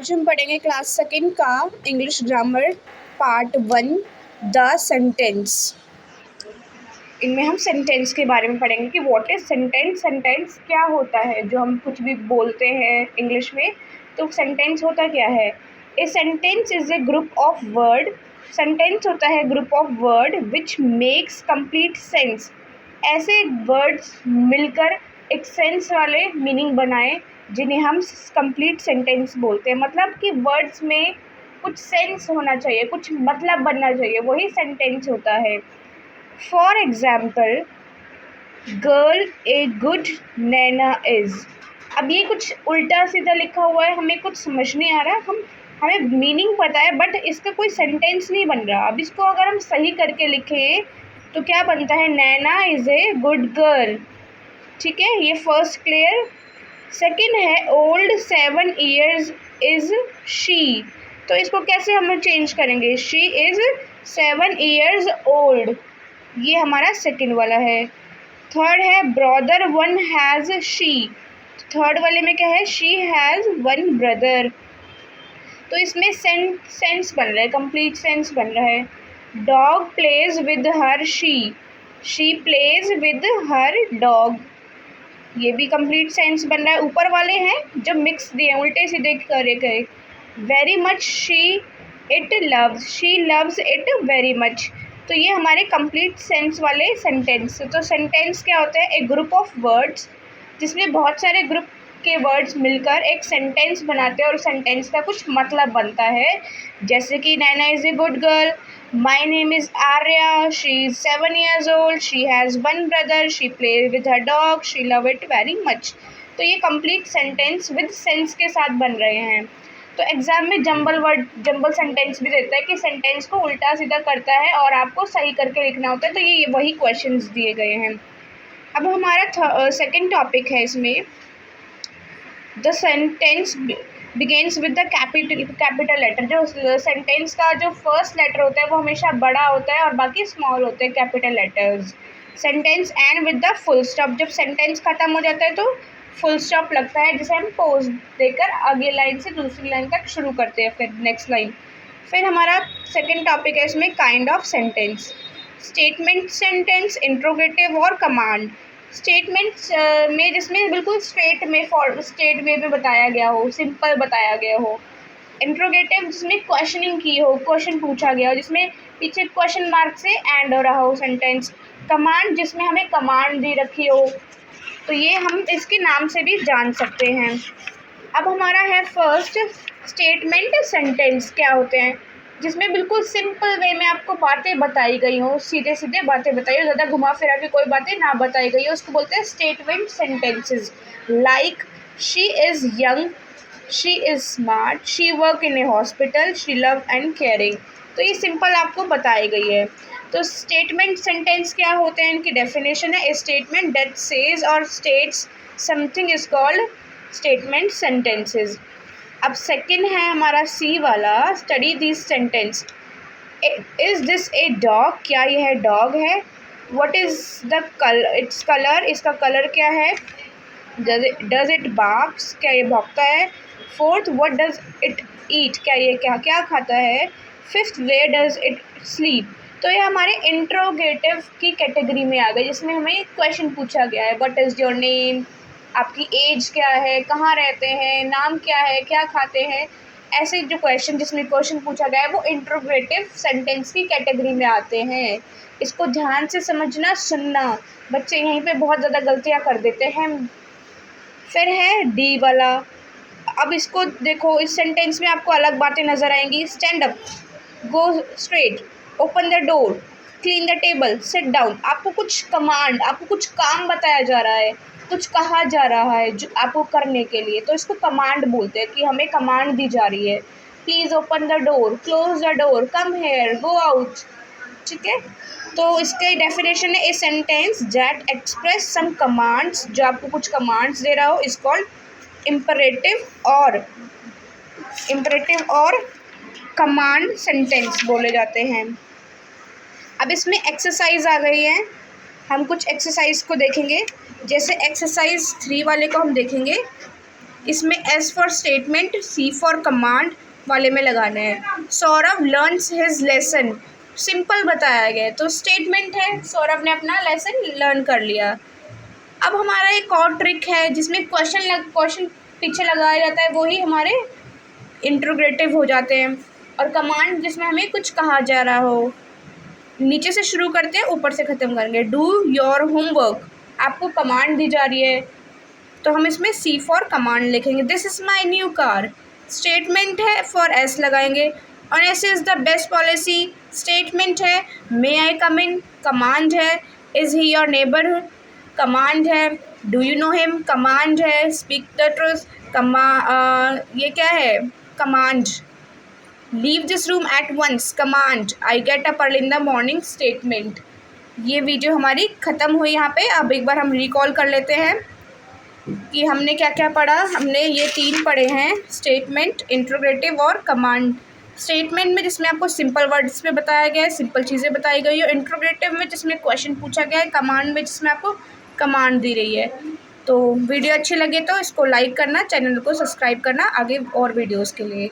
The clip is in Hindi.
आज हम पढ़ेंगे क्लास सेकंड का English grammar part 1 the sentence. इनमें हम सेंटेंस के बारे में पढ़ेंगे कि व्हाट इज सेंटेंस। सेंटेंस क्या होता है, जो हम कुछ भी बोलते हैं इंग्लिश में तो सेंटेंस होता क्या है। A sentence is a group of word. Sentence होता है group of word which makes complete sense. ऐसे वर्ड्स मिलकर एक सेंस वाले मीनिंग बनाए जिन्हें हम कंप्लीट सेंटेंस बोलते हैं। मतलब कि वर्ड्स में कुछ सेंस होना चाहिए, कुछ मतलब बनना चाहिए, वही सेंटेंस होता है। For example, girl a good Naina is. अब ये कुछ उल्टा सीधा लिखा हुआ है, हमें कुछ समझ नहीं आ रहा, हमें मीनिंग पता है बट इसका कोई सेंटेंस नहीं बन रहा। अब इसको अगर हम सही करके लिखें तो क्या बनता है, नैना इज ए गुड गर्ल। ठीक है, ये फर्स्ट क्लियर। सेकंड है ओल्ड 7 years इज शी। तो इसको कैसे हम चेंज करेंगे, शी इज 7 years ओल्ड, ये हमारा सेकंड वाला है। थर्ड है ब्रदर 1 हैज़ शी। थर्ड वाले में क्या है, शी हैज़ 1 ब्रदर। तो इसमें सेंस बन रहा है, कंप्लीट सेंस बन रहा है। Dog plays with her she plays with her dog, ये भी कंप्लीट सेंस बन रहा है। ऊपर वाले हैं जब मिक्स दिए उल्टे सीधे करे गए। Very much she loves it very much. तो ये हमारे कंप्लीट सेंस वाले सेंटेंस। तो सेंटेंस क्या होता है, एक ग्रुप ऑफ वर्ड्स जिसमें बहुत सारे ग्रुप के वर्ड्स मिलकर एक सेंटेंस बनाते हैं और सेंटेंस का कुछ मतलब बनता है। जैसे कि Naina is a good girl, my name is Arya, she is 7 years old, she has 1 brother, she play with her dog, she love it very much. तो ये कंप्लीट सेंटेंस विद सेंस के साथ बन रहे हैं। तो एग्ज़ाम में जंबल सेंटेंस भी देता है कि सेंटेंस को उल्टा सीधा करता है और आपको सही करके लिखना होता है। तो ये वही क्वेश्चंस दिए गए हैं। अब हमारा सेकंड टॉपिक है इसमें, the sentence begins with the capital letter. जो सेंटेंस का जो फर्स्ट लेटर होता है वो हमेशा बड़ा होता है और बाकी स्मॉल होते हैं, capital letters. Sentence and with the full stop. जब सेंटेंस खत्म हो जाता है तो फुल स्टॉप लगता है, जिसे हम पोज देकर अगली लाइन से दूसरी लाइन तक शुरू करते हैं, फिर नेक्स्ट लाइन। फिर हमारा सेकेंड टॉपिक है इसमें kind of sentence. Statement sentence, interrogative और कमांड। स्टेटमेंट्स में जिसमें बिल्कुल स्ट्रेट में बताया गया हो, सिंपल बताया गया हो। इंट्रोगेटिव जिसमें क्वेश्चनिंग की हो, क्वेश्चन पूछा गया हो, जिसमें पीछे क्वेश्चन मार्क से एंड हो रहा हो सेंटेंस। कमांड जिसमें हमें कमांड दी रखी हो। तो ये हम इसके नाम से भी जान सकते हैं। अब हमारा है फर्स्ट स्टेटमेंट सेंटेंस। क्या होते हैं, जिसमें बिल्कुल सिंपल वे में आपको बातें बताई गई हो, सीधे सीधे बातें बताई हो, ज़्यादा घुमा फिरा के कोई बातें ना बताई गई हो, उसको बोलते हैं statement sentences. Like she is young, she is smart, she work in A hospital, she love and caring. तो ये सिंपल आपको बताई गई है। तो स्टेटमेंट सेंटेंस क्या होते हैं, इनकी डेफिनेशन है, ए स्टेटमेंट दैट सेज और states something is called statement sentences. अब सेकंड है हमारा सी वाला, study this sentence. Is this a dog, क्या यह डॉग है। What is the colour, its colour, इसका कलर क्या है। डज इट बार्क्स, क्या ये भौंकता है। Fourth, what does it eat, क्या ये क्या क्या खाता है। Fifth, where does it sleep. तो ये हमारे इंट्रोगेटिव की कैटेगरी में आ गए, जिसमें हमें क्वेश्चन पूछा गया है, व्हाट इज़ योर नेम, आपकी एज क्या है, कहाँ रहते हैं, नाम क्या है, क्या खाते हैं। ऐसे जो क्वेश्चन जिसमें क्वेश्चन पूछा गया है वो इंट्रोगेटिव सेंटेंस की कैटेगरी में आते हैं। इसको ध्यान से समझना, सुनना। बच्चे यहीं पे बहुत ज़्यादा गलतियाँ कर देते हैं। फिर है डी वाला। अब इसको देखो, इस सेंटेंस में आपको अलग बातें नज़र आएंगी। Stand up, go straight, open the door, clean the table, sit down. आपको कुछ कमांड, आपको कुछ काम बताया जा रहा है, कुछ कहा जा रहा है जो आपको करने के लिए, तो इसको कमांड बोलते हैं कि हमें कमांड दी जा रही है। Please open the door, close the door, come here, go out. ठीक है, तो इसके डेफिनेशन है, a sentence that express some commands, जो आपको कुछ कमांड्स दे रहा हो, इज कॉल्ड इम्परेटिव और कमांड सेंटेंस बोले जाते हैं। अब इसमें एक्सरसाइज आ गई है, हम कुछ एक्सरसाइज को देखेंगे। जैसे एक्सरसाइज 3 वाले को हम देखेंगे। इसमें S for statement, C for command वाले में लगाना है। Saurabh learns his lesson, simple बताया गया है, तो स्टेटमेंट है, सौरभ ने अपना लेसन लर्न कर लिया। अब हमारा एक और ट्रिक है जिसमें क्वेश्चन पीछे लगाया जाता है, वही हमारे इंट्रोगेटिव हो जाते हैं। और कमांड जिसमें हमें कुछ कहा जा रहा हो, नीचे से शुरू करते हैं ऊपर से ख़त्म करेंगे। डू योर होमवर्क, आपको कमांड दी जा रही है, तो हम इसमें सी फॉर कमांड लिखेंगे। This is my new car, statement है, फॉर एस लगाएंगे। Honesty is the best policy, statement है। May I come in, command है। Is he your neighbour, command है। Do you know him, command है। स्पीक द ट्रूथ, ये क्या है, command. Leave this room at once, command. I get up early in the morning, statement. ये वीडियो हमारी ख़त्म हुई यहाँ पे। अब एक बार हम रिकॉल कर लेते हैं कि हमने क्या क्या पढ़ा। हमने ये 3 पढ़े हैं, स्टेटमेंट, इंट्रोगेटिव और कमांड। स्टेटमेंट में जिसमें आपको सिंपल वर्ड्स पे बताया गया है, सिंपल चीज़ें बताई गई है। इंट्रोगेटिव में जिसमें क्वेश्चन पूछा गया है। कमांड में जिसमें आपको कमांड दी रही है। तो वीडियो अच्छी लगे तो इसको लाइक करना, चैनल को सब्सक्राइब करना आगे और वीडियोज़ के लिए।